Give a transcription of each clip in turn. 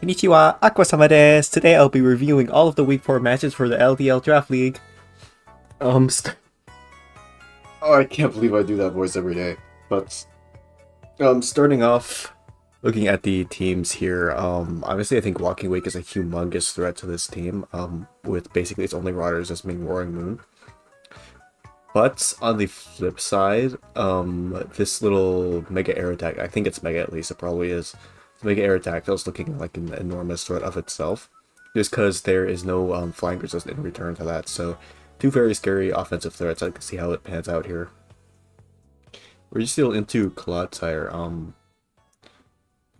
Konnichiwa, Aqua-sama desu. Today I'll be reviewing all of the Week 4 matches for the LDL Draft League. Oh, I can't believe I do that voice every day. But starting off, looking at the teams here, obviously I think Walking Wake is a humongous threat to this team, with basically its only riders as being Roaring Moon. But on the flip side, this little Mega Air Attack, I think it's Mega at least, it probably is. The Mega Air Attack is looking like an enormous threat of itself, just because there is no flying resist in return to that. So, two very scary offensive threats. I can see how it pans out here. We're just still into Clodsire.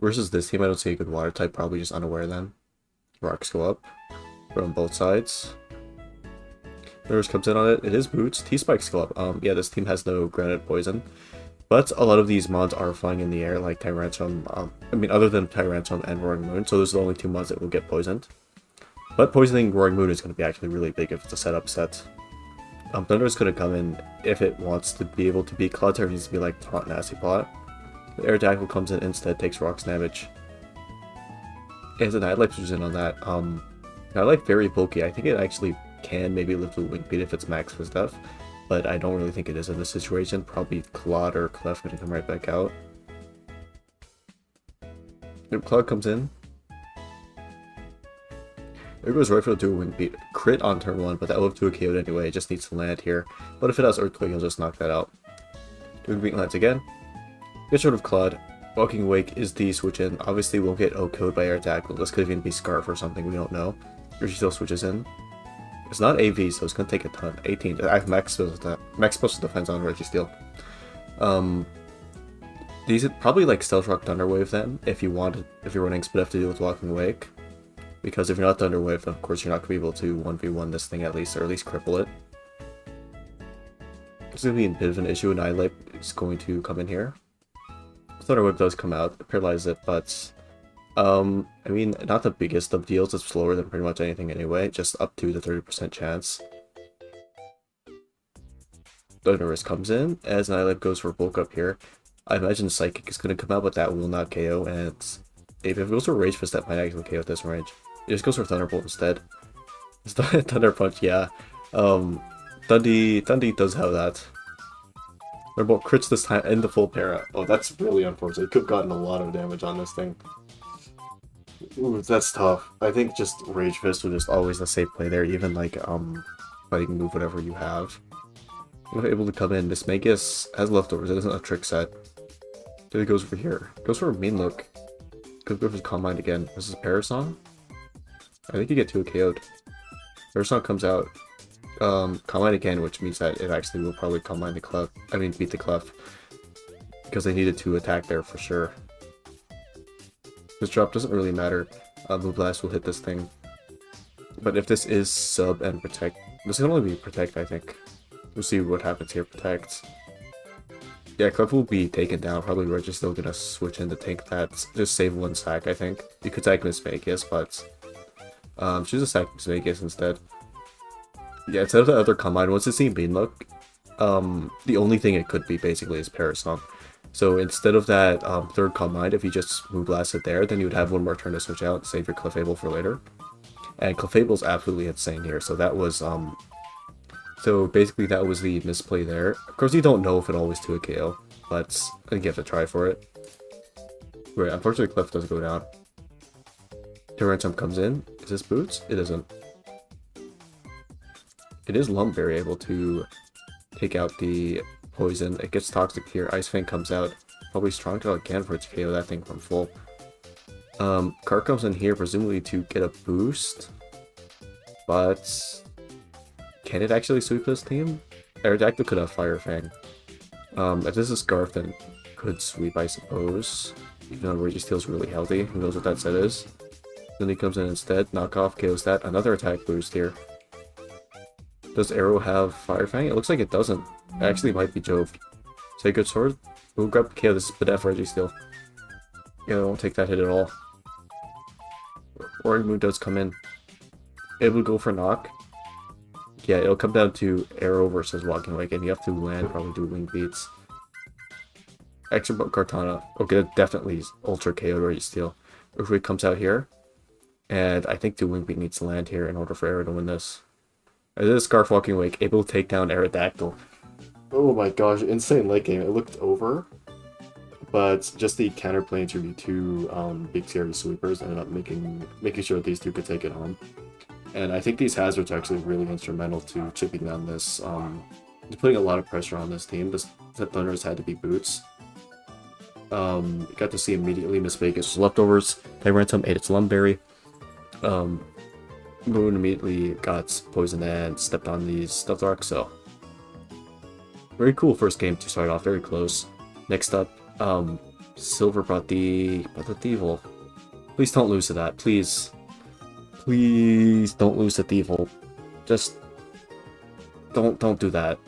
Versus this team, I don't see a good water type, probably just unaware then. Rocks go up from both sides. Metagross comes in on it. It is Boots. T-Spikes go up. Yeah, this team has no Granite Poison. But a lot of these mods are flying in the air, like Tyrantrum. Other than Tyrantrum and Roaring Moon, so those are the only two mods that will get poisoned. But poisoning Roaring Moon is going to be actually really big if it's a setup set. Thunder is going to come in if it wants to be able to beat Clodsire. It needs to be like Taunt Nasty Plot. The Air Tackle comes in instead, takes Rocks damage. It has a Night Life switches in on that. Night Life very bulky. I think it actually can maybe lift with Wing Beat if it's max for stuff. But I don't really think it is in this situation. Probably Claude or Clef going to come right back out. If Claude comes in. There goes right for the 2 Wing Beat. Crit on turn 1, but that will have 2 KO'd anyway. It just needs to land here. But if it has Earthquake, he'll just knock that out. 2 Wing Beat lands again. Get short of Claude. Walking Wake is the switch in. Obviously, we'll get OHKO'd by Air Tackle. This could even be Scarf or something, we don't know. Or she still switches in. It's not AV, so it's going to take a ton. 18. I have max special defense on Registeel. These are probably like Stealth Rock Thunderwave then, if you're running Split to deal with Walking Wake. Because if you're not Thunderwave, then of course you're not going to be able to 1v1 this thing at least, or at least cripple it. It's going to be a bit of an issue, and Nihilate is going to come in here. Thunderwave does come out, paralyze it, but not the biggest of deals. It's slower than pretty much anything anyway, just up to the 30% chance. Thunderous comes in, as Nihilate goes for bulk up here. I imagine Psychic is going to come out, but that will not KO, and if it goes for Rage Fist, that might actually KO at this range. It just goes for Thunderbolt instead. Thunder Punch, yeah. Dundee does have that. Thunderbolt crits this time in the full para. Oh, that's really unfortunate. It could have gotten a lot of damage on this thing. Ooh, that's tough. I think just Rage Fist was just always the safe play there, even like fighting move whatever you have. You're able to come in. This Magus has leftovers. It isn't a trick set. So it goes over here. Goes for a mean look. Could go for Calm Mind again. This is Parasong. I think you get 2 KO'd. Parasong comes out. Calm Mind again, which means that it actually will probably Calm Mind the Clef. Beat the Clef. Because they needed to attack there for sure. This drop doesn't really matter. Moonblast will hit this thing. But if this is sub and protect, this can only be protect, I think. We'll see what happens here. Protect. Yeah, Clef will be taken down. Probably we're just still gonna switch in to tank that. Just save 1 sack, I think. You could sack Miss Vegas, but choose a sack Miss Vegas instead. Yeah, instead of the other combine, once it's seen Bean Look, the only thing it could be basically is Parasong. So instead of that third Calm Mind, if you just Moonblast it there, then you would have 1 more turn to switch out and save your Clefable for later. And Clefable's absolutely insane here, so that was so basically that was the misplay there. Of course you don't know if it always 2 a KO, but I think you have to try for it. Right, unfortunately Clef does go down. Tyrantrum comes in. Is this Boots? It isn't. It is Lumbberry able to take out the poison. It gets toxic here. Ice Fang comes out. Probably Strong Tail again for its KO that thing from full. Car comes in here presumably to get a boost. But can it actually sweep this team? Aerodactyl could have Fire Fang. If this is Scarf, then could sweep, I suppose. Even though Registeel is really healthy. Who knows what that set is. Then he comes in instead. Knockoff KOs that. Another attack boost here. Does Arrow have Fire Fang? It looks like it doesn't. It actually might be Jove. Say good sword. We'll grab KO. This is Bedef Registeel. Yeah, I won't take that hit at all. Roaring Moon does come in. It will go for knock. Yeah, it'll come down to Arrow versus Walking Wake, and you have to land, probably do Wing Beats. Extra Kartana. Okay, that definitely is Ultra KO Registeel. Earthquake comes out here. And I think the Wingbeat needs to land here in order for Arrow to win this. This is Scarf Walking Wake, able to take down Aerodactyl. Oh my gosh, insane late game. It looked over, but just the counterplay to the two big scary sweepers ended up making sure these two could take it home. And I think these hazards are actually really instrumental to chipping down this, putting a lot of pressure on this team. The Thunders had to be boots. Got to see immediately Miss Vegas' leftovers. Tyrantum ate its Lumberry. Moon immediately got poisoned and stepped on these Zorark, so very cool first game to start off, very close. Next up, Silver brought the Thievul. Please don't lose to that, please. Please don't lose to Thievul. Just don't do that.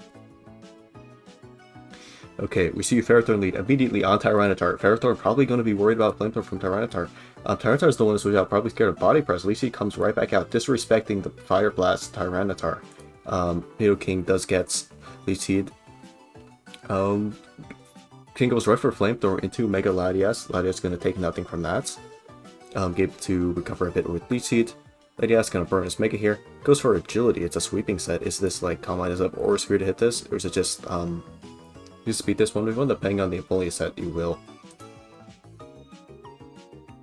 Okay, we see Ferrothorn lead immediately on Tyranitar. Ferrothorn probably going to be worried about Flamethrower from Tyranitar. Tyranitar is the one who's probably scared of Body Press. At least he comes right back out, disrespecting the Fire Blast Tyranitar. Nidoking does get Leech Seed. King goes right for Flamethrower into Mega Latias. Latias going to take nothing from that. Able to recover a bit with Leech Seed. Ladias going to burn his Mega here. Goes for Agility. It's a sweeping set. Is this like Calm Mind is up or Sphere to hit this? Or is it just you speed this 1v1, depending on the Apollyon set, you will.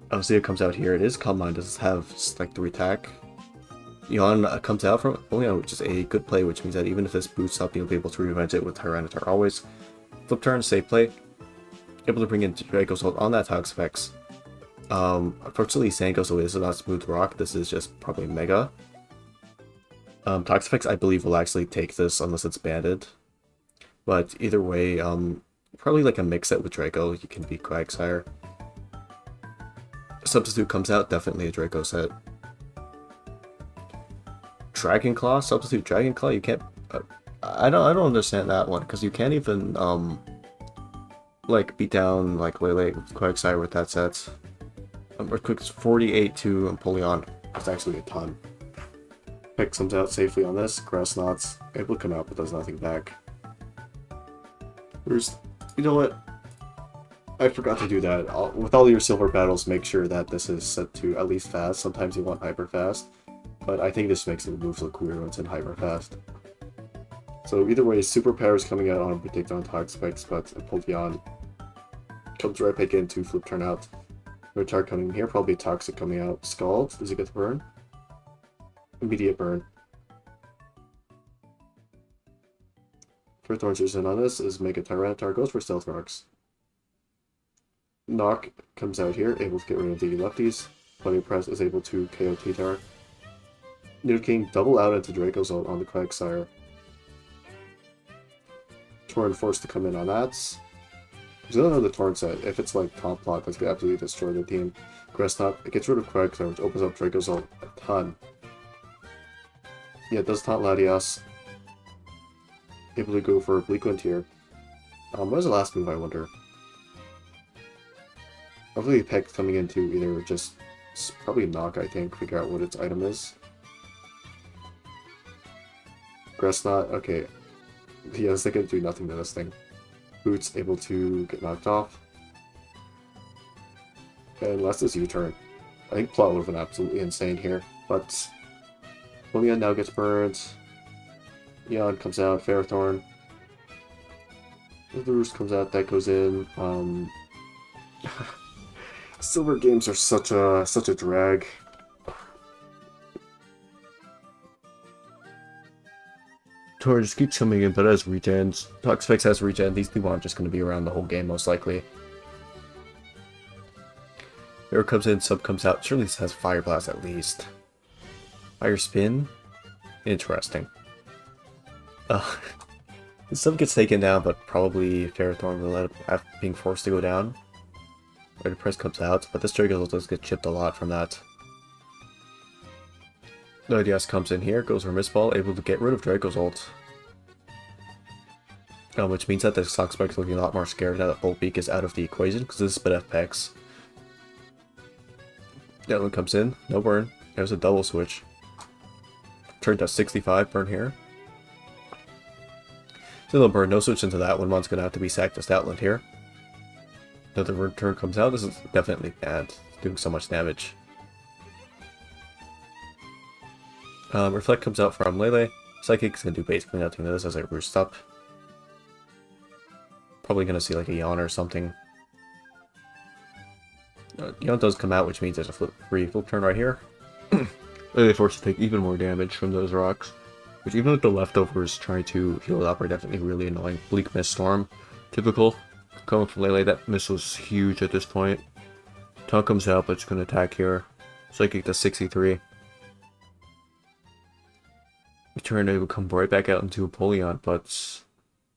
Obviously, it comes out here. It is Calm Mind. Does have like 3 attack. Yawn comes out from Apollyon, which is a good play, which means that even if this boosts up, you'll be able to revenge it with Tyranitar always. Flip turn, safe play. Able to bring in Draco's Ult on that Toxapex. Unfortunately, Sand goes away. This is not Smooth Rock. This is just probably Mega. Toxapex, I believe, will actually take this unless it's banded. But either way, probably like a mix set with Draco, you can beat Quagsire. Substitute comes out, definitely a Draco set. Dragon Claw, substitute Dragon Claw, you can't... I don't understand that one, because you can't even, like, beat down, like, Lele with Quagsire with that set. Earthquake's 48 to Apollyon. That's actually a ton. Pick comes out safely on this. Grass Knots able to come out, but does nothing back. You know what? I forgot to do that. With all your silver battles, make sure that this is set to at least fast. Sometimes you want hyper fast, but I think this makes the moves look weird when it's in hyper fast. So either way, superpowers coming out on a predict on Toxapex, but Apollyon comes right back into flip turn out. Retard coming here, probably Toxic coming out. Scald, does he get the burn? Immediate burn. Ferrothorn is in on this, is Mega Tyranitar, goes for Stealth Rocks. Knock comes out here, able to get rid of the lefties. Bloody Press is able to KO T-Tar. Nidoking double out into Draco's Ult on the Quagsire. Torn forced to come in on that. Because I don't know the Torn set, if it's like top plot, that's gonna absolutely destroy the team. Grassnot, it gets rid of Quagsire, which opens up Draco's Ult a ton. Yeah, it does taunt Ladias. Able to go for Bleak Wind here. What was the last move, I wonder? Hopefully Peck coming into either just probably Knock, I think, figure out what its item is. Grassnot, okay. Yeah, it's gonna do nothing to this thing. Boots able to get knocked off. And last is U-turn. I think plot would have been absolutely insane here, but Lilian now gets burned. Yawn comes out, Ferrothorn. The Roost comes out, that goes in. Silver games are such a drag. Tor just keeps coming in, but has regens. Toxapex has regen. These people aren't just going to be around the whole game, most likely. Arrow comes in, Sub comes out. Surely this has Fire Blast at least. Fire Spin? Interesting. Sub gets taken down, but probably Ferrothorn will end up being forced to go down. Red Press comes out, but this Draco does get chipped a lot from that. Ladios comes in here, goes for Mist Ball, able to get rid of Draco's ult. Which means that the Toxapex is looking a lot more scared now that Bolt Beak is out of the equation, because this is Spit FPEX. That one comes in, no burn. There's a double switch. Turned to 65 burn here. Still no burn, no switch into that one. One's going to have to be sacked to Stoutland here. Another return comes out. This is definitely bad. It's doing so much damage. Reflect comes out from Lele. Psychic's gonna do basically nothing to this as I roost up. Probably gonna see like a yawn or something. Yawn does come out, which means there's a free flip turn right here. Lele forced to take even more damage from those rocks. Which even with the leftovers trying to heal it up are definitely really annoying. Bleak Mist Storm. Typical. Coming from Lele, that miss was huge at this point. Tongue comes out, but it's going to attack here. Psychic does 63. Return to come right back out into Apollyon, but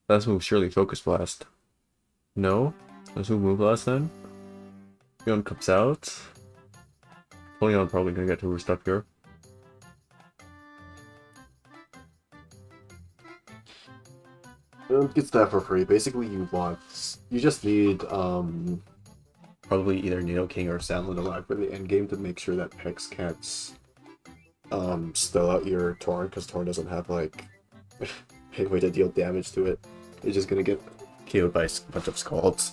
let's move surely Focus Blast. No? Let's move Blast then. Aggron comes out. Apollyon probably going to get to roost up here. Gets that for free. Basically, you just need probably either Nidoking or Sandland alive for the end game to make sure that Pex can't spell out your Torn, because Torn doesn't have like a way to deal damage to it. It's just gonna get KO'd by a bunch of Scalds.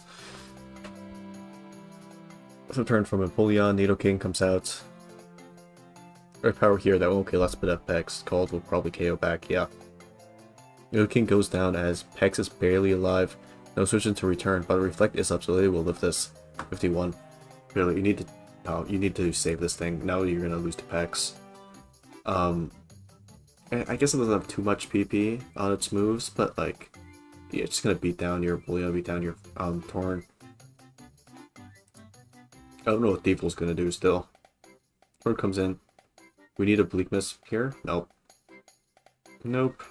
So turn from Apollyon, Nidoking comes out. Earth Power here, that won't kill us, but if Pex Scald will probably KO back, yeah. Nidoking goes down as Pex is barely alive. No switching to return, but Reflect is up, so they will lift this. 51. Really, you need to save this thing. Now you're gonna lose to Pex. I guess it doesn't have too much PP on its moves, but like, yeah, it's just gonna beat down your Bullion, beat down your Torn. I don't know what Devil's gonna do still. Torn comes in. We need a Bleak Mist here. Nope. Nope.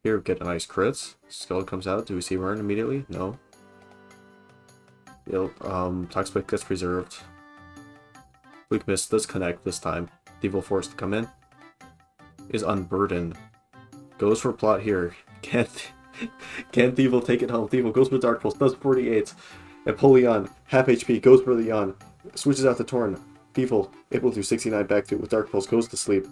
Here, get a nice crit. Skull comes out. Do we see Burn immediately? No. Yep, Toxic gets preserved. Bleak Mist does connect this time. Devil forced to come in. Is unburdened. Goes for plot here. Can't Devil take it home. Devil goes for Dark Pulse. Does 48. Apollyon, half HP, goes for the yawn. Switches out to Torn. Devil, able to do 69 back to with Dark Pulse, goes to sleep.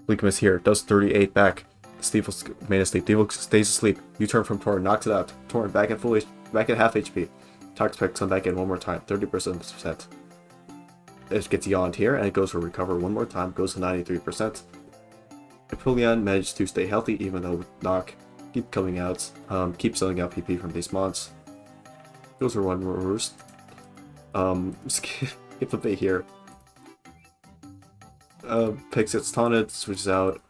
Bleak Mist here, does 38 back. Devil made asleep. Devil stays asleep. U-turn from Torn, knocks it out. Torn back at half HP. Toxic come back in one more time, 30%. It gets yawned here, and it goes for recover one more time, goes to 93%. Apollyon managed to stay healthy, even though with knock, keep coming out, keep selling out PP from these mons. Goes for one more roost. Skip a bit here. Picks its taunted, switches out.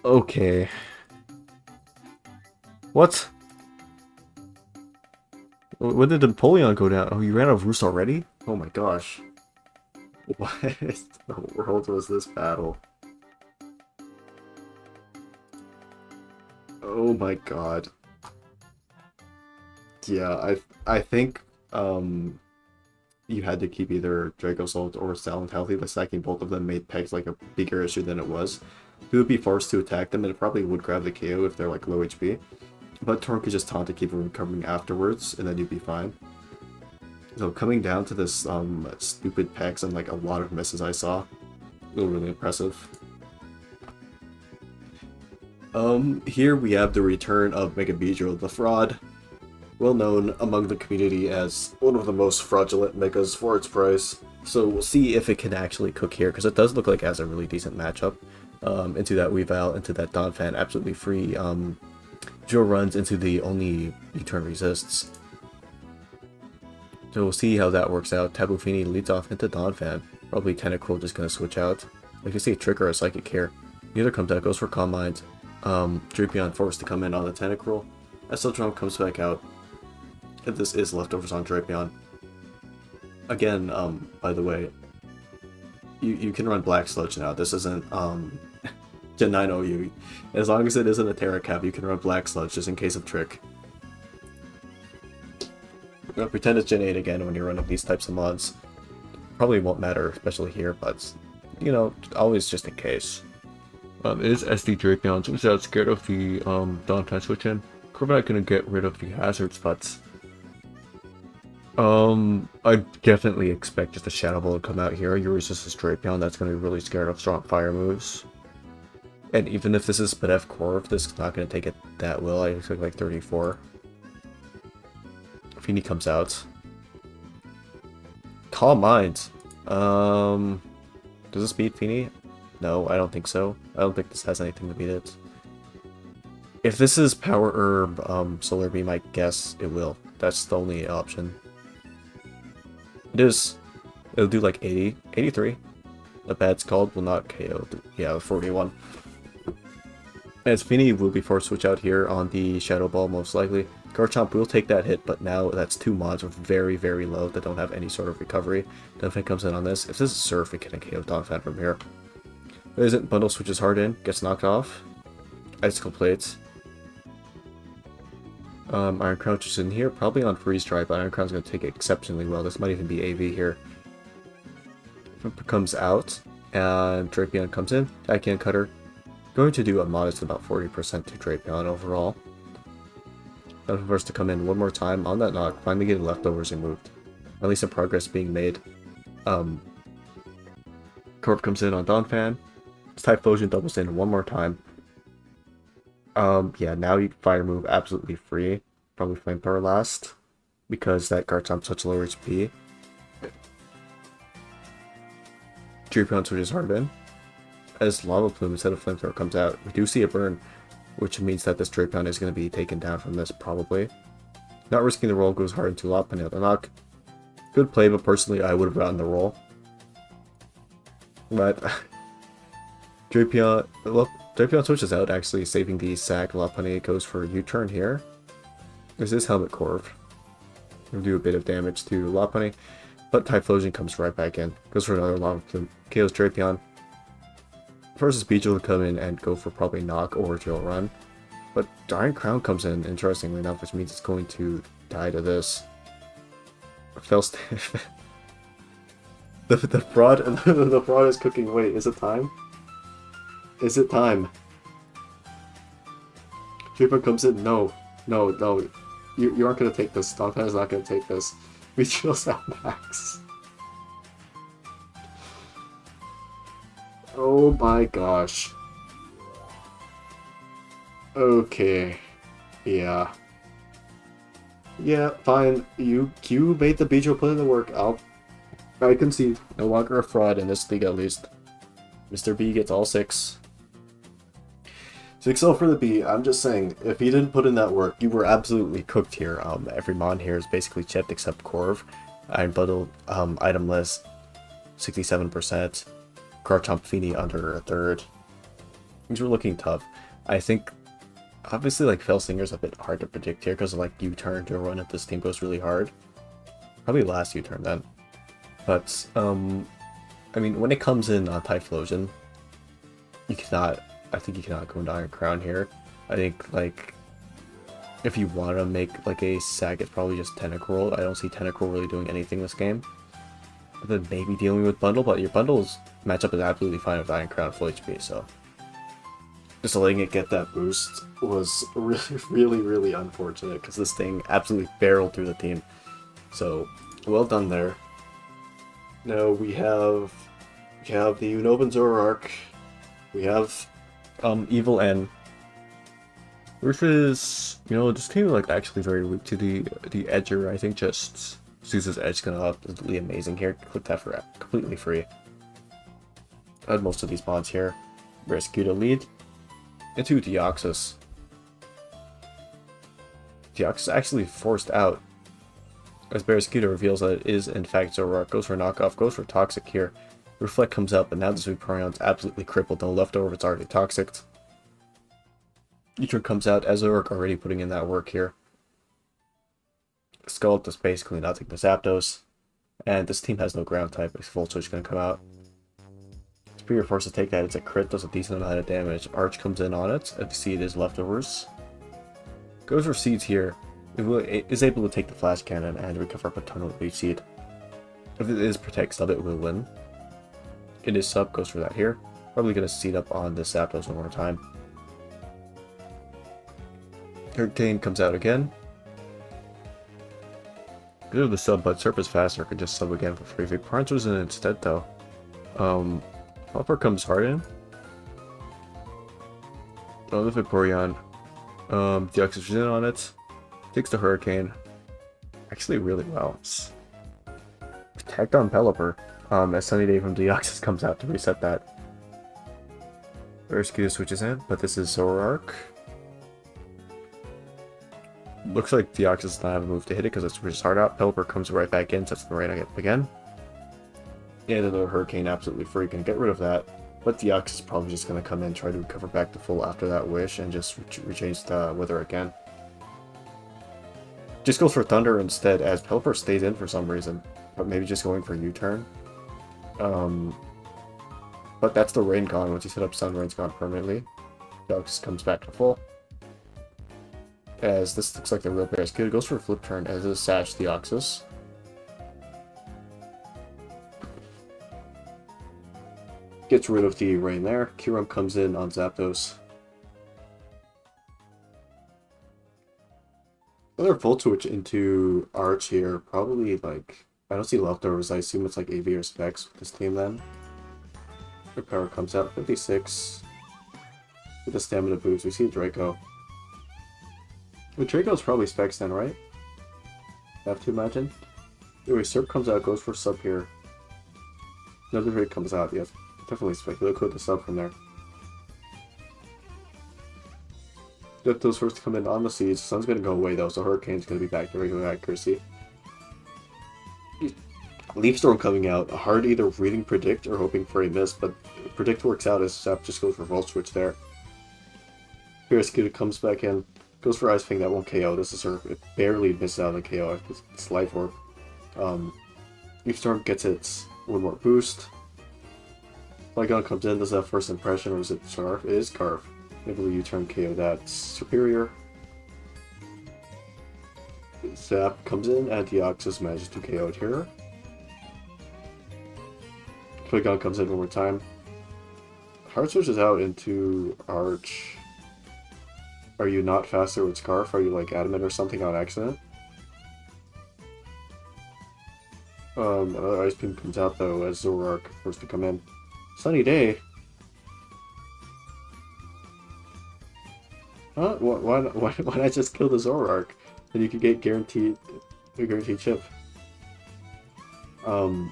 Okay. What? When did Apollyon go down? Oh, you ran out of roost already? Oh my gosh. What in the world was this battle? Oh my god. Yeah, I think you had to keep either Draco Salt or Stalin healthy. The stacking both of them made Pegs like a bigger issue than it was. He would be forced to attack them, and it probably would grab the KO if they're like low HP. But Torn could just taunt to keep him recovering afterwards, and then you'd be fine. So coming down to this stupid Pegs and like a lot of misses I saw, really impressive. Here we have the return of Mega Beedrill, the fraud. Well known among the community as one of the most fraudulent megas for its price. So we'll see if it can actually cook here, because it does look like it has a really decent matchup. Into that Weavile, into that Donphan, absolutely free. Drill runs into the only U-turn resists. So we'll see how that works out. Tabu Fini leads off into Donphan. Probably Tentacruel just going to switch out. Like you see, Trick or a Psychic here. Neither comes out, goes for Calm Mind. Drapion forced to come in on the Tentacruel. SL comes back out. And this is leftovers on Drapion. Again, by the way, you can run Black Sludge now. This isn't Gen 9 OU. As long as it isn't a Terra Cap, you can run Black Sludge just in case of Trick. Pretend it's Gen 8 again when you're running these types of mods. Probably won't matter, especially here, but you know, always just in case. It is SD Drapion, so I'm scared of the Donphan switch in. Corviknight gonna get rid of the hazards, but I definitely expect just a Shadow Ball to come out here. You resist this Drapion, that's gonna be really scared of strong fire moves. And even if this is Spadef Corv, this is not gonna take it that well. I expect like 34. Fini comes out. Calm Mind. Does this beat Feeny? No, I don't think so. I don't think this has anything to beat it. If this is Power Herb, Solar Beam, I guess it will. That's the only option. It is. It'll do like 80, 83. A bad Scald will not KO. Yeah, 41. As Feeny will be forced to switch out here on the Shadow Ball most likely. Garchomp will take that hit, but now that's two mods with very, very low that don't have any sort of recovery. Donphan comes in on this. If this is Surf, it can KO Donphan from here. If it isn't, Bundle switches hard in, gets knocked off. Icicle Plates. Iron Crown is in here, probably on Freeze Dry, but Iron Crown's going to take it exceptionally well. This might even be AV here. Comes out, and Drapion comes in. Tachyon Cutter. Going to do a modest about 40% to Drapion overall. Then for us to come in one more time on that knock, finally getting leftovers removed. At least some progress being made. Corp comes in on Donphan. Typhlosion doubles in one more time. Yeah, now you fire move absolutely free. Probably Flamethrower last, because that Garchomp's such low HP. Drapion switches hard in. As Lava Plume instead of Flamethrower comes out, we do see a burn, which means that this Drapion is going to be taken down from this, probably. Not risking the roll, goes hard into Lopunny. The knock. Good play, but personally I would have gotten the roll. But Drapion switches out, actually saving the sack. Lopunny goes for a U-turn here. There's this Helmet Corv. Will do a bit of damage to Lopunny, but Typhlosion comes right back in. Goes for another Lava Plume. KOs Drapion. Versus Beedrill to come in and go for probably knock or drill run. But Iron Crown comes in, interestingly enough, which means it's going to die to this. The fraud is cooking. Wait, is it time? Is it time? Drapion comes in. No. You aren't going to take this. Donphan is not going to take this. Beedrill's out max. Oh my gosh. Okay. Yeah. Yeah, fine. You made the Beedrill put in the work. I concede. No longer a fraud in this league, at least. Mr. B gets all 6. 6-0 for the B. I'm just saying, if he didn't put in that work, you were absolutely cooked here. Every mon here is basically chipped except Corv. Iron Bundle, item list, 67%. Garchomp Feeny under a third. Things were looking tough. I think, obviously, like, Felstinger's a bit hard to predict here because of, like, U-turn to run if this team goes really hard. Probably last U-turn then. But, I mean, when it comes in on Typhlosion, I think you cannot go into Iron Crown here. I think, like, if you want to make, like, a sack, it's probably just Tentacruel. I don't see Tentacruel really doing anything this game. Then maybe dealing with Bundle, but your Bundle's matchup is absolutely fine with Iron Crown full HP, so just letting it get that boost was really unfortunate because this thing absolutely barreled through the team. So well done there. Now we have the Unobin Zorark, we have Evil N, which is, you know, this team like actually very weak to the Edger. I think just Zeus's Edge gonna look absolutely amazing here. Click that for completely free. I had most of these mods here. Rescue to lead into Deoxys. Deoxys actually forced out as Barraskewda reveals that it is in fact Zorark. Goes for knockoff, goes for toxic here. Reflect comes up, but now this Vaporeon's absolutely crippled. No leftover, it's already toxic. U-turn comes out as Zorark already putting in that work here. Scald is basically nothing to Zapdos. And this team has no ground type. It's Full Switch going to come out. Superior Force to take that. It's a crit, does a decent amount of damage. Arch comes in on it. As you see, it is leftovers. Goes for Seeds here. It is able to take the Flash Cannon and recover a ton of each Seed. If it is Protect Sub, it will win. It is Sub, goes for that here. Probably going to Seed up on this Zapdos one more time. Hurricane comes out again. Good of the Sub, but Surface Faster could just Sub again for free. Vaporeon was in instead though. Hopper comes hard in. Another Vaporeon. Deoxys is in on it. Takes the Hurricane. Actually really well. It's tagged on Pelipper. As Sunny Day from Deoxys comes out to reset that. Rescue switches in, but this is Zorark. Looks like Deoxys does not have a move to hit it because it switches hard out. Pelipper comes right back in, sets the right up again. And another Hurricane absolutely free, can get rid of that. But Deoxys is probably just going to come in, try to recover back to full after that wish, and just rechange the weather again. Just goes for Thunder instead, as Pelipper stays in for some reason. But maybe just going for U-turn. But that's the rain gone. Once you set up Sun, rain's gone permanently. Deoxys comes back to full. As this looks like the real Bear's Kid, goes for a flip turn as is Sash Deoxys. Gets rid of the rain there. Kyurem comes in on Zapdos. Another Volt Switch into Arch here. Probably like, I don't see leftovers. I assume it's like AV or Specs with this team then. Their power comes out 56. With the stamina boost, we see Draco. But Draco's probably Specs then, right? Have to imagine. Anyway, Serp comes out, goes for sub here. Another Drake comes out, yes. Definitely Spec. Look at the sub from there. Dipto's first to come in on the Siege. Sun's gonna go away though, so Hurricane's gonna be back to regular accuracy. Leaf Storm coming out. Hard either reading Predict or hoping for a miss, but Predict works out as Sap just goes for Volt Switch there. Beerskid comes back in, goes for Ice Fang, that won't KO. This is her. It barely misses out on the KO. It's Life Orb. Leaf Storm gets its one more boost. Flygon comes in, does that first impression, or is it Scarf? It is Scarf. Maybe U-turn KO, that's superior. Zap comes in, and Deoxys manages to KO it here. Flygon comes in one more time. Hard switches out into Arch. Are you not faster with Scarf? Are you like adamant or something on accident? Another Ice Beam comes out though as Zorark first to come in. Sunny Day. Huh? Why not just kill the Zorark? Then you could get guaranteed chip. The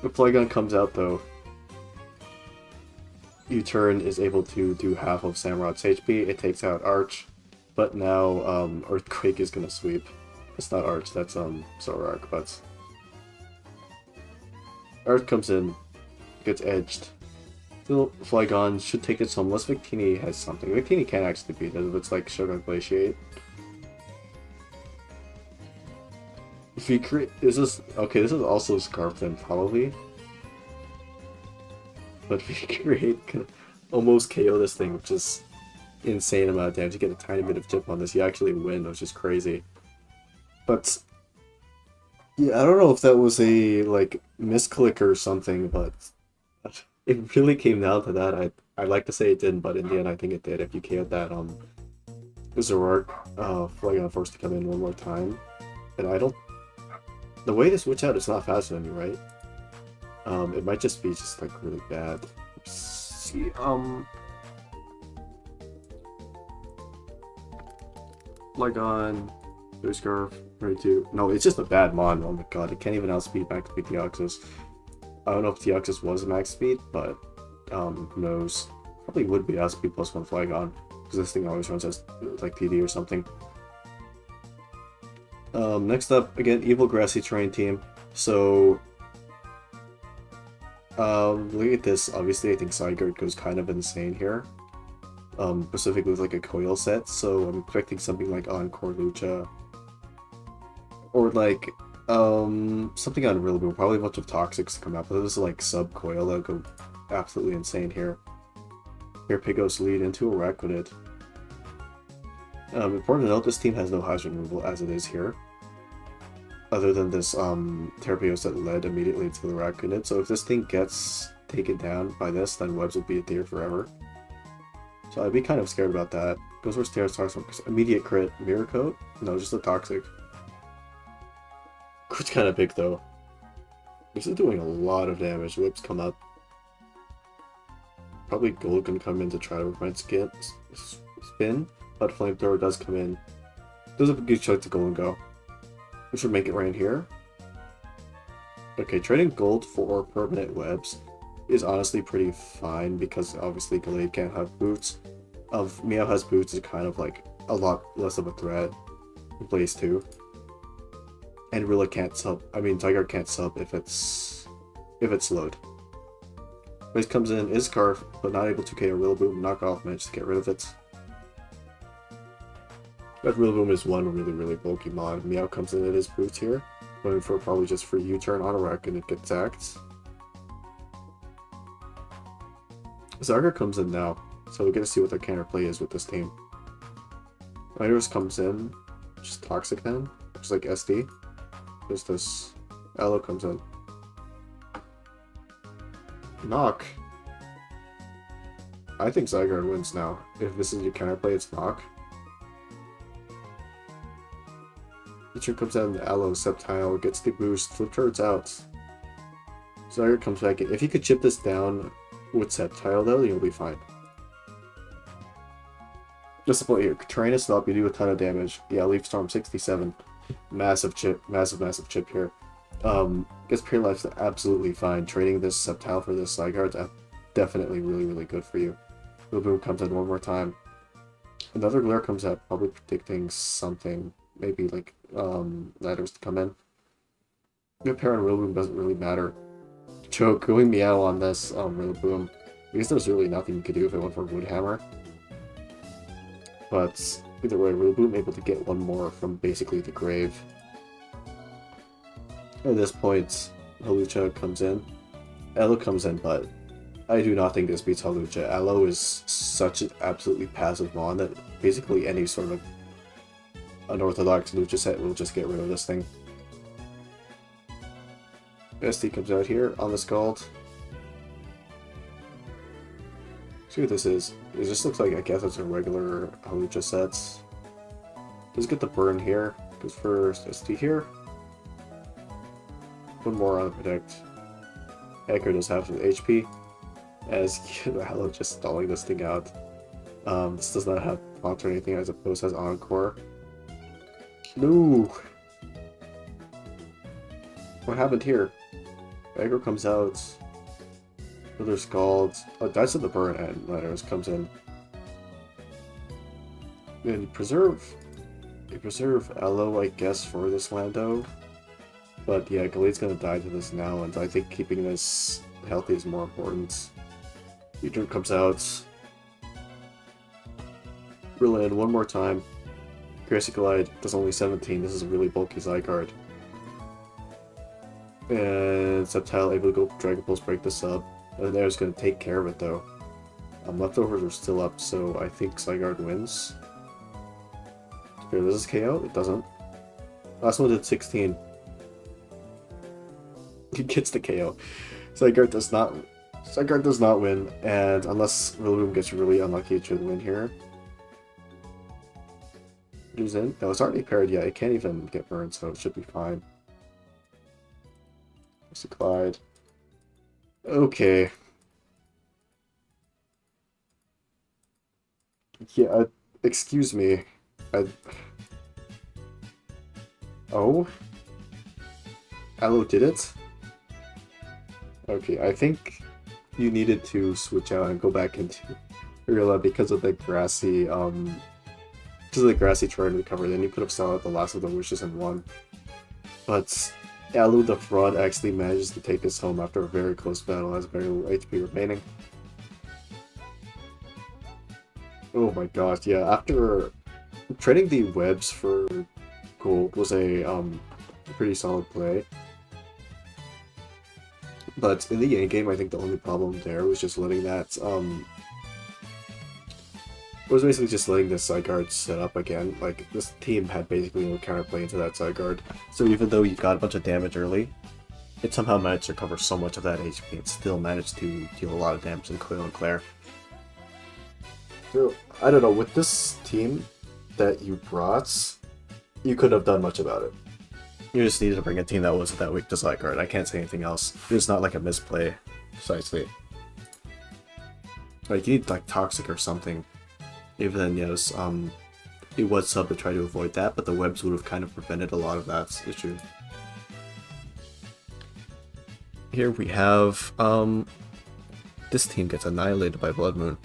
Flygon comes out though. U-turn is able to do half of Samurot's HP. It takes out Arch, but now Earthquake is gonna sweep. It's not Arch, that's Zorark, but Arch comes in, gets edged. Still, Flygon should take its home unless Victini has something. Victini can't actually beat it if it's like Shogun Glaciate. If he is this okay? This is also Scarf then probably. But if he can almost KO this thing, which is insane amount of damage. You get a tiny bit of chip on this, you actually win, which is crazy. But yeah, I don't know if that was a like misclick or something, but it really came down to that. I'd like to say it didn't, but in the end I think it did. If you KO'd that Zorark, Flygon forced to come in one more time. And I don't, the way to switch out is not faster than you, right? It might just be just like really bad. Let's see, Flygon, Scarf, ready to. No, it's just a bad mon. Oh my god, it can't even outspeed max speed Deoxys. I don't know if Deoxys was max speed, but who knows? Probably would be outspeed plus one Flygon, because this thing always runs as like PD or something. Next up, again, Evil Grassy Terrain Team. So look at this. Obviously, I think Zygarde goes kind of insane here. Specifically with like a coil set, so I'm expecting something like Encore Lucha. Or like, something on Rillaboom. Probably a bunch of Toxics to come out, but this is like sub-coil that would go absolutely insane here. Here, Pigos lead into Araquanid. Important to note, this team has no Hydro removal as it is here. Other than this Terrapios that led immediately to the Araquanid, so if this thing gets taken down by this, then Webs will be a deer forever. So I'd be kind of scared about that. Goes for Stairs, immediate crit, Mirror Coat? No, just a Toxic. It's kind of big though. This is doing a lot of damage. Whips come up. Probably Gold can come in to try to prevent spin, but Flamethrower does come in. Does a good chunk to go and go. We should make it rain here. Okay, trading gold for permanent webs is honestly pretty fine because obviously Gallade can't have boots. Meow has boots is kind of like a lot less of a threat in place 2. And Rilla can't sub. I mean, Zygarde can't sub if it's slowed. Race comes in, is Scarf, but not able to KO Rillaboom. Knockoff managed to get rid of it. But Rillaboom is one really bulky mod. Meow comes in at his boots here, going for probably just free U-turn on a wreck and it gets sacked. Zygarde comes in now, so we get to see what their counterplay is with this team. Ladios comes in, just Toxic then, just like SD. There's this Aloe comes in. Knock. I think Zygarde wins now. If this is your counterplay, it's Knock. Feature comes out in the Aloe, Sceptile, gets the boost, flip turrets out. Zygarde comes back in. If you could chip this down with Sceptile though, you'll be fine. Just to put here, Terrain is up, you do a ton of damage. Yeah, Leaf Storm 67. Massive chip, massive chip here. Gets paralyzed absolutely fine. Trading this Sceptile for this Zygarde definitely really good for you. Rillaboom comes in one more time. Another Glare comes out, probably predicting something. Maybe like Ladders to come in. Repair on Rillaboom doesn't really matter. Choke, going Meow on this Rillaboom. Because there's really nothing you could do if it went for Wood Hammer. But either way, Rillaboom able to get one more from basically the grave. At this point, Hawlucha comes in. Aloe comes in, but I do not think this beats Hawlucha. Aloe is such an absolutely passive mon that basically any sort of unorthodox Lucha set will just get rid of this thing. SD comes out here on the Scald. See what this is. It just looks like, I guess it's a regular Hawlucha set. Does get the burn here. Goes for SD here. One more on the predict. Aggron does have some HP. As Hello just stalling this thing out. This does not have taunt or anything, as opposed as Encore. No! What happened here? Aggron comes out. Another Scald. Dies to the burn, and Ladios comes in. And you preserve Aloe, I guess, for this Lando. But yeah, Gallade's gonna die to this now, and I think keeping this healthy is more important. Beedrill comes out. Rilla in one more time. Grassy Glide does only 17. This is a really bulky Zygarde. And Sceptile able to go Dragon Pulse break this up. And there's gonna take care of it though. Leftovers are still up, so I think Zygarde wins. Here, does this KO? It doesn't. Last one did 16. He gets the KO. Zygarde does not win, and unless Rillaboom gets really unlucky, it should win here. Who's in? No, it's already paired yet. It can't even get burned, so it should be fine. There's a Clyde. Okay. Yeah, excuse me. Oh? Aloe did it? Okay, I think you needed to switch out and go back into Rilla because of the Grassy, turn recovery. Then you could have still out the last of the wishes and won. But Aloe the Fraud actually manages to take this home after a very close battle, has very little HP remaining. Oh my gosh, yeah, after trading the webs for gold was a pretty solid play. But in the endgame, I think the only problem there was just letting that, was basically just letting this Zygarde set up again. Like, this team had basically no counterplay into that Zygarde. So even though you got a bunch of damage early, it somehow managed to recover so much of that HP and still managed to deal a lot of damage in Coil and Claire. So, I don't know, with this team that you brought, you couldn't have done much about it. You just needed to bring a team that wasn't that weak to Zygarde. I can't say anything else. It's not like a misplay, precisely. Like, you need, like, Toxic or something. Even then, yes, it was sub to try to avoid that, but the webs would have kind of prevented a lot of that issue. Here we have, this team gets annihilated by Bloodmoon.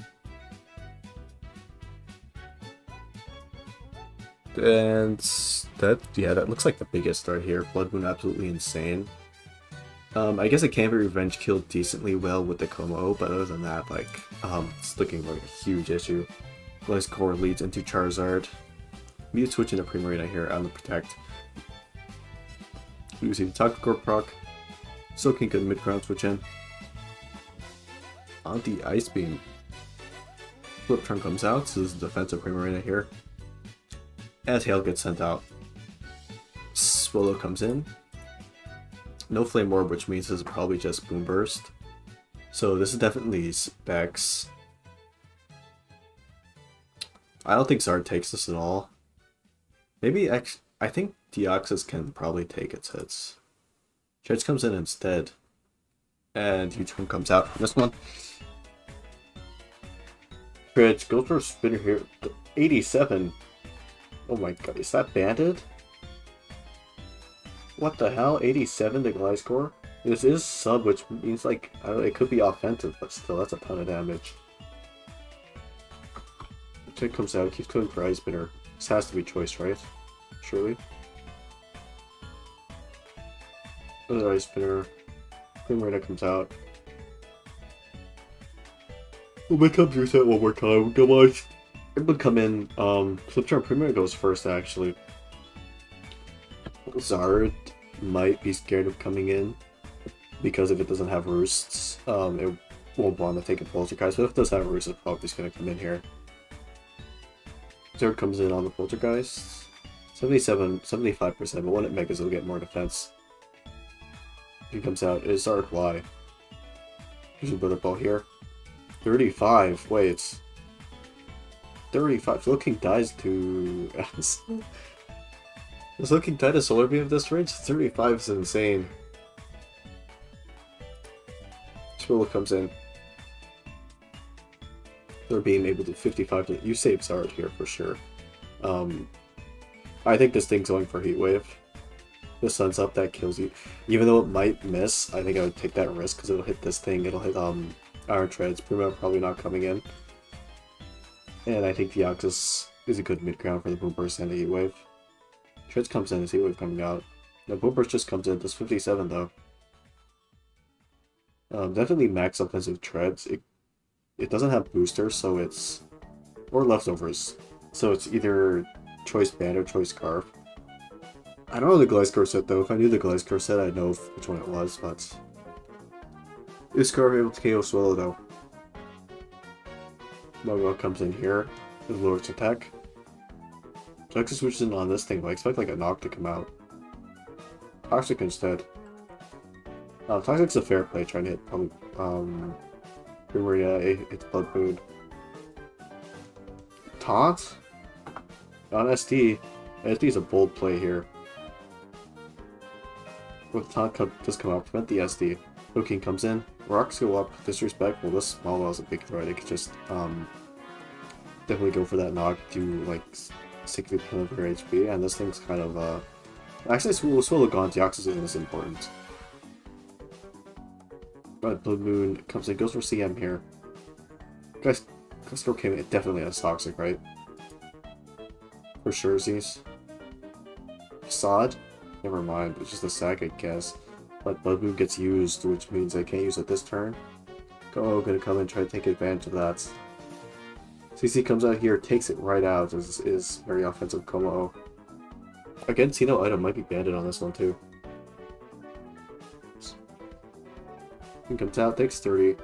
And that looks like the biggest right here. Bloodmoon absolutely insane. I guess it can be revenge killed decently well with the Como, but other than that, like, it's looking like a huge issue. Gliscor leads into Charizard. Mew switch into Primarina here on the Protect. You see the Togcore proc. Soaking good mid-ground switch in. On the Ice Beam. Flip Turn comes out, so this is defensive Primarina here. As Hail gets sent out. Swallow comes in. No Flame Orb, which means this is probably just Boom Burst. So this is definitely specs. I don't think Zard takes this at all. Maybe I think Deoxys can probably take its hits. Church comes in instead. And U-turn comes out from this one. Church goes for a spinner here. 87. Oh my god, is that banded? What the hell? 87 to Gliscor? This is sub, which means like, I don't know, it could be offensive, but still, that's a ton of damage. Check comes out, keeps going for Ice Spinner. This has to be choice, right? Surely. Another Ice Spinner. Primarina comes out. Oh, my comes reset one more time, come on. It would come in, Flip Turn Primarina goes first actually. Zard might be scared of coming in because if it doesn't have roosts, it won't want to take a Poltergeist, but if it does have roosts, it's probably just going to come in here. Zard comes in on the Poltergeist. 75%, but when it megas, it'll get more defense. He comes out, is Zard Y. Here's a Butter Ball here. 35, wait. 35, Looking dies to... Does Looking die to Solar Beam of this range? 35 is insane. Swirl comes in. Solar Beam able to 55 to... You save Zard here for sure. I think this thing's going for Heat Wave. The sun's up, that kills you. Even though it might miss, I think I would take that risk because it'll hit this thing. It'll hit Iron Treads. Primo probably not coming in. And I think Deoxys is a good mid-ground for the Boom Burst and the Heat Wave. Treads comes in, Heat Wave coming out. The Boom Burst just comes in. Does 57 though. Definitely max offensive Treads. It doesn't have boosters, so it's... or leftovers. So it's either Choice Band or Choice Scarf. I don't know the Gliscor set though. If I knew the Gliscor set, I'd know which one it was, but... Is Scarf able to KO Swallow though? Mugwell comes in here with lowers attack. Deoxys switches in on this thing, but I expect like a knock to come out. Toxic instead. Toxic's a fair play, trying to hit probably Primarina, it's Bloodmoon. Taunt? On SD. SD is a bold play here. With Taunt does come out, prevent the SD. Looking comes in. Rocks go up, disrespectful. This small well's a big threat. It could just definitely go for that knock, do like 60% of your HP, and this thing's kind of actually Swallow gone, Deoxys isn't as important. But Bloodmoon comes in, goes for CM here. Guys, Gliscor came in, it definitely has Toxic, right? For sure, Z's. Sod? Never mind, it's just a sack, I guess. But Bloodmoon gets used, which means I can't use it this turn. Go, gonna come and try to take advantage of that. CC comes out here, takes it right out, is very offensive Como. Again, Sino item might be banded on this one too. He comes out, takes 30.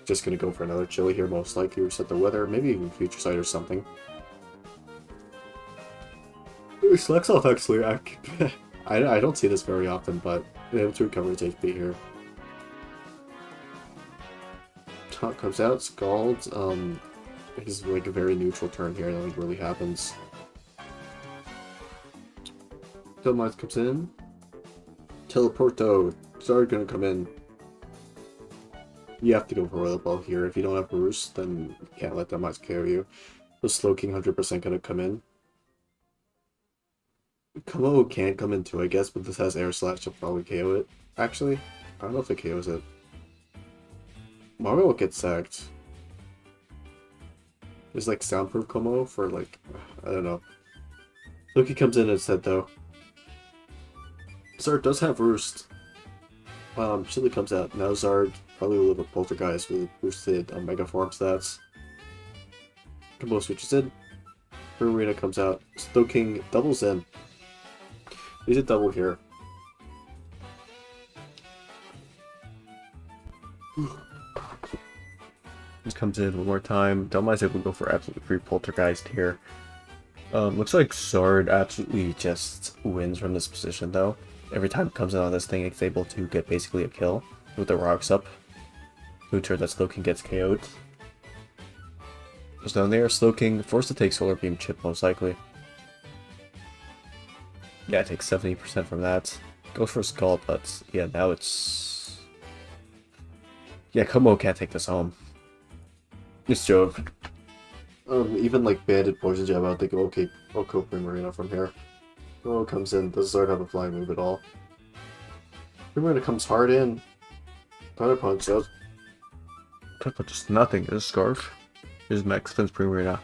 Just gonna go for another Chili here, most likely. Reset the weather, maybe even Future Sight or something. He selects off actually. I don't see this very often, but able to recover its HP here. Taunt comes out, Scald. This is like a very neutral turn here, nothing really happens. Dolomites comes in. Teleporto. Zard gonna come in. You have to go for Royal Ball here. If you don't have Roost, then you can't let Dolomites KO you. The Slow King 100% gonna come in. Komo can come in too, I guess, but this has Air Slash, so probably KO it. Actually, I don't know if it KOs it. Mario will get sacked. There's like soundproof Komo for like, I don't know. Loki comes in instead though. Zard does have Roost. Chili comes out. Now Zard probably will live with Poltergeist with boosted Mega Form stats. Komo switches in. Arena comes out. Stoking doubles in. He's a double here. Just comes in one more time. Delmai's able to go for absolutely free Poltergeist here. Looks like Zard absolutely just wins from this position though. Every time it comes in on this thing, it's able to get basically a kill with the rocks up. To ensure that Slowking gets KO'd. Goes down there, Slowking forced to take Solar Beam Chip most likely. Yeah, it takes 70% from that. Goes for Skull, but yeah, now it's... Yeah, Komo can't take this home. It's joke. Even like banded Poison Jab, I don't think, okay, I'll go Primarina from here. Oh, comes in, does Zard have a flying move at all? Primarina comes hard in. Thunder Punch out. Thunder Punch is nothing, it's a Scarf. Here's Max Spins Primarina.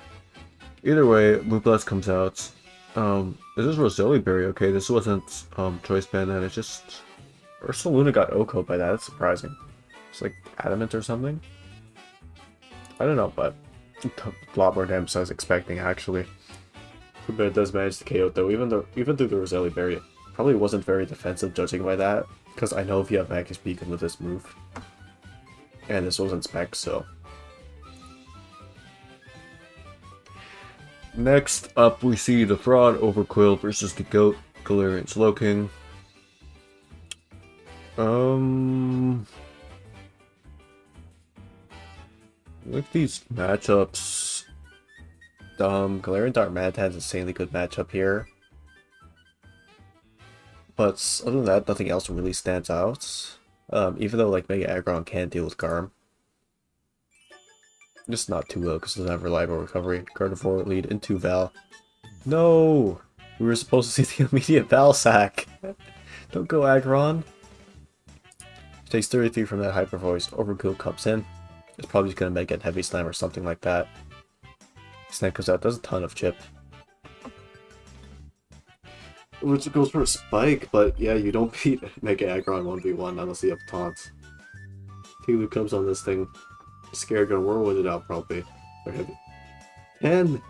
Either way, Move Blast comes out. This is Roselli Berry, okay, this wasn't Choice Band, and it's just... Ursula Luna got Oko by that, that's surprising. It's like Adamant or something? I don't know, but a lot more damage than I was expecting, actually. But it does manage to KO though, even through the Roselli Berry. Probably wasn't very defensive judging by that, because I know if you have Max HP, you can live this move. And this wasn't spec, so... Next up, we see the Fraud Overquill versus the Goat, Galarian Slowking. With these matchups, Galarian Darmanitan has an insanely good matchup here. But other than that, nothing else really stands out. Even though like Mega Aggron can deal with Garm. Just not too well because it doesn't have reliable recovery. Gardevoir lead into Val. No! We were supposed to see the immediate Val sack. Don't go Aggron. Takes 33 from that Hyper Voice. Overkill comes in. It's probably just gonna make it Heavy Slam or something like that. Snap comes out, does a ton of chip. Which goes for a Spike, but yeah, you don't beat Mega Aggron 1v1 unless you have taunts. Tilu comes on this thing. Scared, gonna whirlwind it out probably. Or heavy. 10!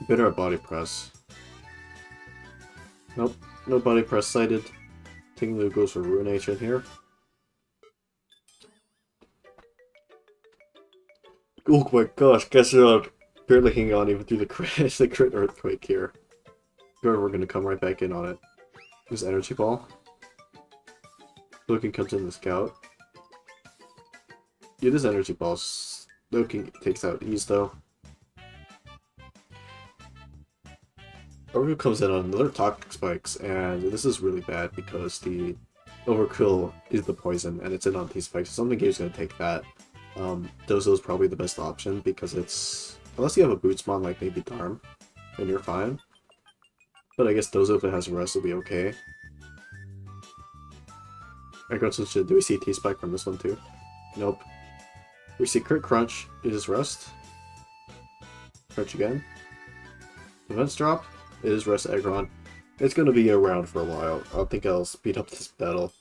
Better at Body Press. Nope, no Body Press sighted. Tinglu goes for Ruination here. Oh my gosh, Charizard barely hanging on even through the crit, the crit Earthquake here. We're gonna come right back in on it. This Energy Ball. Logan comes in the Scout. Yeah, this Energy Ball. Logan takes out Ease though. Overkill comes in on another Toxic Spikes, and this is really bad because the Overkill is the poison, and it's in on T-Spikes, so something game's gonna take that. Dozo is probably the best option because it's... Unless you have a Bootsmon like maybe Darm, then you're fine. But I guess Dozo, if it has Rest, will be okay. Do we see T-Spike from this one too? Nope. We see Crit Crunch. It is Rest. Crunch again. Defense Drop. It is Rest Aggron. It's going to be around for a while. I don't think I'll speed up this battle.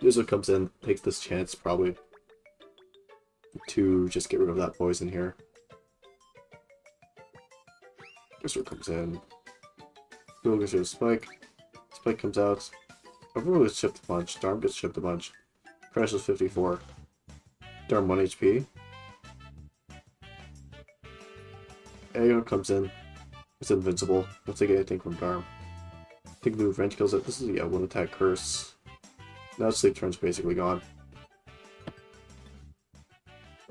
Yuzo comes in, takes this chance probably to just get rid of that poison here. Yuzo comes in. Bill gets rid of Spike. Spike comes out. Overall gets chipped a bunch. Darm gets chipped a bunch. Crash is 54. Darm 1 HP. Aggron comes in. It's invincible. Don't take anything from Darm. Take the Revenge kills it. This is, yeah, 1 attack curse. Now Sleep Turn's basically gone.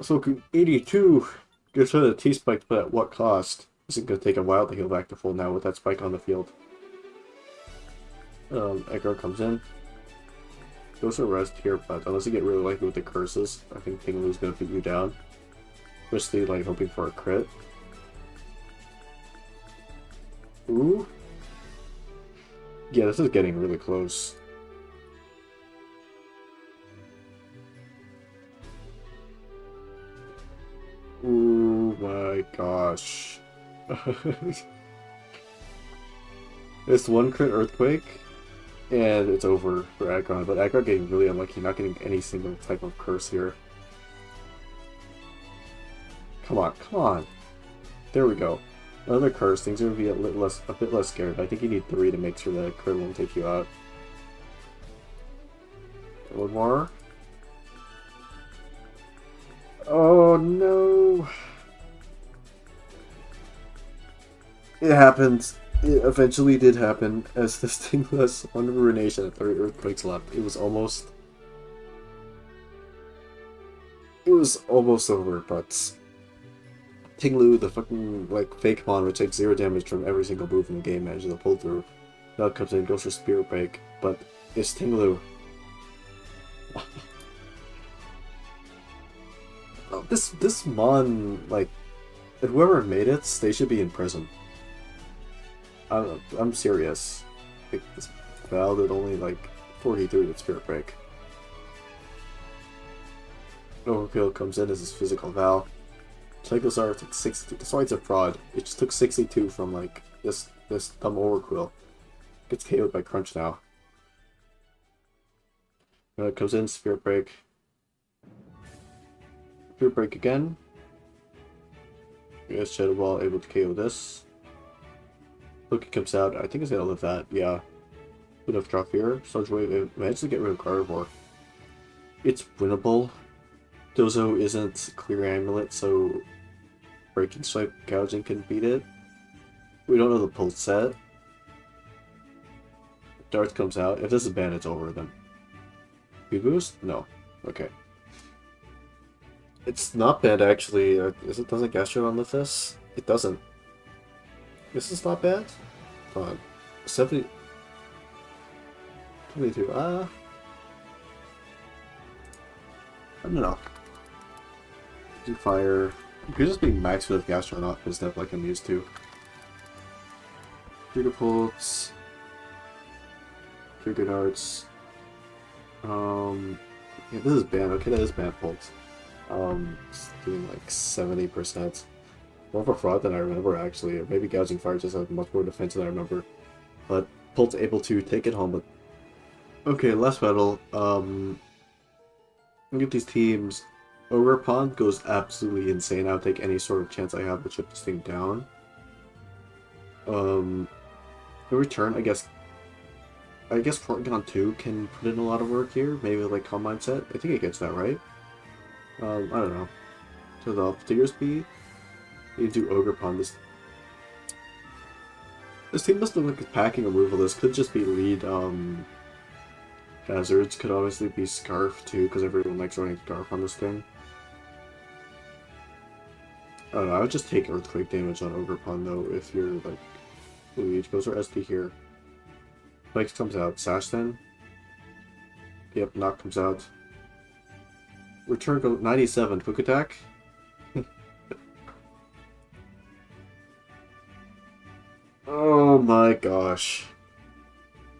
So 82 gets rid of the T-Spike, but at what cost? This is going to take a while to heal back to full now with that Spike on the field. Aggron comes in. Goes for Rest here, but unless you get really lucky with the curses, I think Tinglu's going to beat you down. Especially like hoping for a crit. Ooh. Yeah, this is getting really close. Oh my gosh. It's one crit Earthquake, and it's over for Aggron, but Aggron getting really unlucky, not getting any single type of curse here. Come on, come on. There we go. Another curse, things are going to be a bit less scared. I think you need 3 to make sure that crit won't take you out. One more. Oh no! It happened. It eventually did happen, as this thing was 1 ruination and 3 earthquakes left. It was almost over, but Tinglu, the fucking like fake mon, which takes 0 damage from every single move in the game, manages to pull through. Now it comes in, goes for Spirit Break, but it's Tinglu. Oh, this mon, like, whoever made it, they should be in prison. I'm serious. Like, this Val did only like 43 with Spirit Break. Overkill comes in as his physical Val. Charizard took 62. That's why it's a fraud. It just took 62 from like this dumb Overquill. Gets KO'd by Crunch now. Comes in, Spirit Break. Spirit Break again. Yes, Shadow Ball able to KO this. Loki comes out. I think he's gonna live that. Yeah. Good enough drop here. Sludge Wave managed to get rid of Gardevoir. It's winnable. Dozo isn't Clear Amulet, so Breaking Swipe Gouging can beat it. We don't know the pulse set. Darth comes out. If this is banned, it's over then. Speed Boost? No. Okay. It's not banned actually. Doesn't Gastrodon lift this? It doesn't. This is not bad. Hold on. 70. 22. I don't know. Do fire. It could just be max with Gastrodon his step like I'm used to. Trigger Pulse. Trigger Darts. Yeah, this is banned. Okay, that is banned Pulse. It's doing like 70%. More of a fraud than I remember, actually. Or maybe Gouging Fire just has much more defense than I remember. But Pulse able to take it home. But okay, last battle. Look at these teams. Ogre Pond goes absolutely insane. I'll take any sort of chance I have to chip this thing down. In return, I guess Porygon 2 can put in a lot of work here. Maybe like Calm Mindset. I think it gets that right. I don't know. So the Figure Speed. You do Ogre Pond. This team must look like it's packing removal. This could just be lead hazards. Could obviously be Scarf too, because everyone likes running Scarf on this thing. I don't know, I would just take Earthquake damage on Ogre Pond though if you're like Luigi. Goes for SD here. Spikes comes out. Sash then. Yep, Knock comes out. Return go 97. Quick attack. Oh my gosh.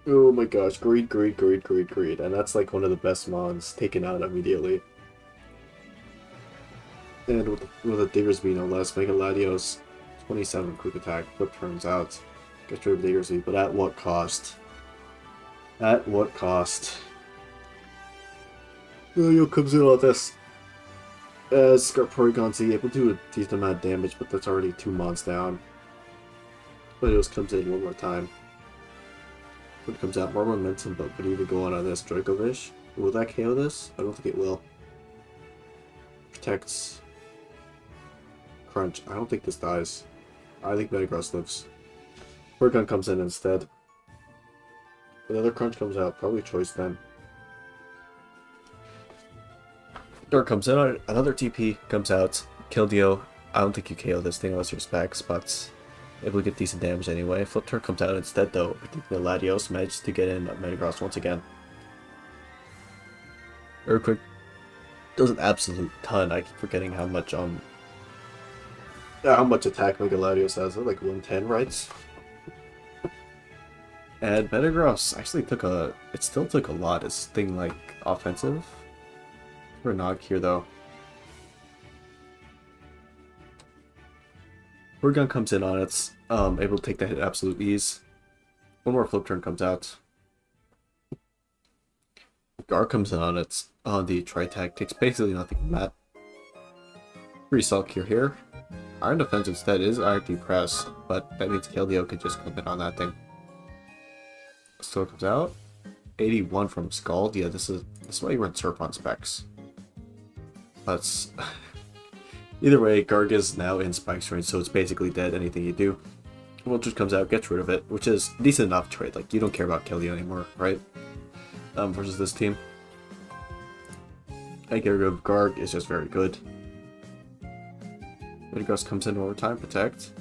Oh my gosh. Greed. And that's like one of the best mons taken out immediately. And with a Diggersby no less, make a Ladios 27 quick attack. Flip turns out. Gets rid of Diggersby, but at what cost? At what cost? Yo comes in on this. Scarf Porygon Z able to do a decent amount of damage, but that's already 2 mons down. Ladios comes in one more time. When it comes out, more momentum, but we need to go on this Dracovish. Will that KO this? I don't think it will. Protects. Crunch. I don't think this dies. I think Metagross lives. Porygon comes in instead. Another Crunch comes out. Probably Choice then. Dark comes in. Another TP comes out. Kill Dio. I don't think you KO this thing unless you're Specs, but able to get decent damage anyway. Flip Turn comes out instead though. I think the Latios managed to get in Metagross once again. Earthquake does an absolute ton. I keep forgetting how much attack Mega Latios has. Like 110, right? And Metagross actually took a... It still took a lot. It's thing like offensive. We're not here though. Gun comes in on it, able to take the hit at absolute ease. One more flip turn comes out. Gar comes in on it on the tri-tag, takes basically nothing from that. Free Sulk here. Iron Defense instead is Iron Depress, but that means Keldeo could just come in on that thing. Still comes out. 81 from Scald. Yeah, this is why you run Surf on specs. That's either way, Garg is now in Spike's range, so it's basically dead. Anything you do. Vulture comes out, gets rid of it, which is decent enough trade. Like, you don't care about Keldeo anymore, right? Versus this team. I get rid of Garg is just very good. Metagross comes in overtime, protect.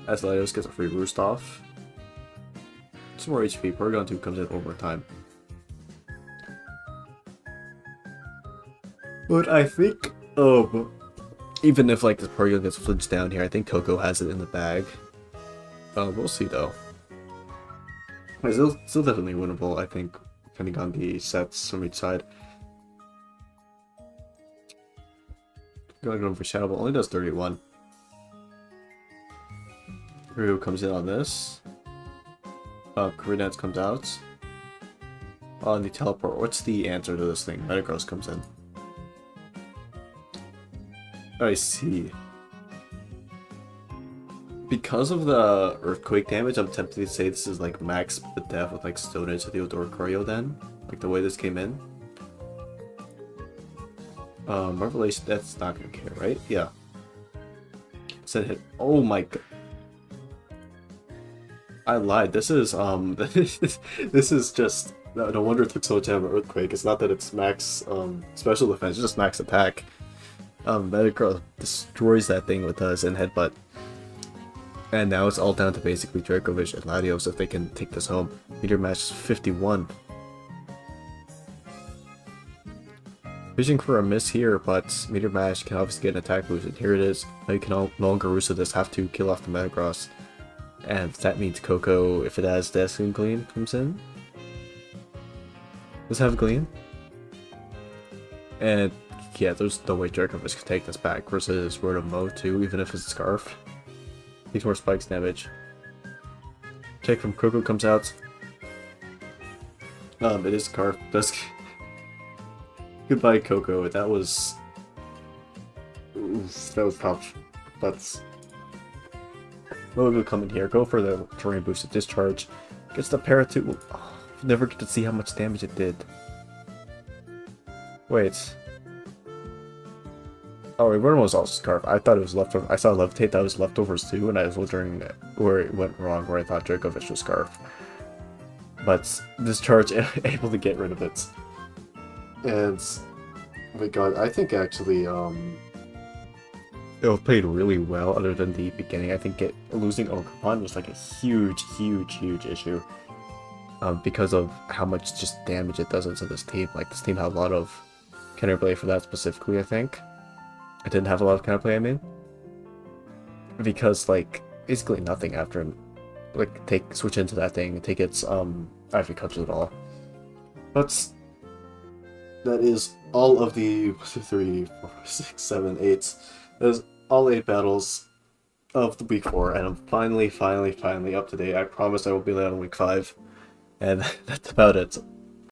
As Ladios gets a free roost off. Some more HP, Porygon 2 comes in overtime. But I think, even if like this Porygon gets flinched down here, I think Coco has it in the bag. We'll see though. It's still definitely winnable, I think, depending on the sets from each side. Going for Shadow Ball only does 31. Ryu comes in on this. Career Dance comes out. On the teleport, what's the answer to this thing? Metagross comes in. I see. Because of the earthquake damage, I'm tempted to say this is like max the death with like Stone Edge to the Odor then. Like the way this came in. Revelation, that's not gonna care, right? Yeah. Set hit. Oh my god. I lied. This is this is just no wonder it took so much to have an earthquake. It's not that it's max special defense, it's just max attack. Metagross destroys that thing with us and headbutt. And now it's all down to basically Dracovish and Ladios if they can take this home. Meteor Mash is 51. Fishing for a miss here, but Meteor Mash can obviously get an attack boost, and here it is. Now you can no longer Rusa this, have to kill off the Metagross. And that means Coco, if it has Dazzling Gleam, comes in. Does it have Gleam? And yeah, there's no way Dracovish can take this back versus Word of Mo too, even if it's a Scarf. Takes more spikes damage. Take from Coco comes out. It is Scarf. Does goodbye Coco. That was tough. That's we'll come in here. Go for the terrain boosted discharge. Gets the Parrot. Oh, never get to see how much damage it did. Wait. Oh, it was also Scarf. I thought it was leftover. I saw Levitate, that was leftovers too, and I was wondering where it went wrong, where I thought Dracovish was Scarf. But Discharge able to get rid of it. And oh my god, I think actually it played really well other than the beginning. I think losing Oakapon was like a huge issue. Because of how much just damage it does into this team. Like this team had a lot of counterplay for that specifically, I think. I didn't have a lot of counterplay, I mean. Because like basically nothing after like switch into that thing and take its Ivy Cups at all. But that is all of the 3, 4, 6, 7, 8. That is all 8 battles of the week 4, and I'm finally up to date. I promise I will be late on week 5. And that's about it.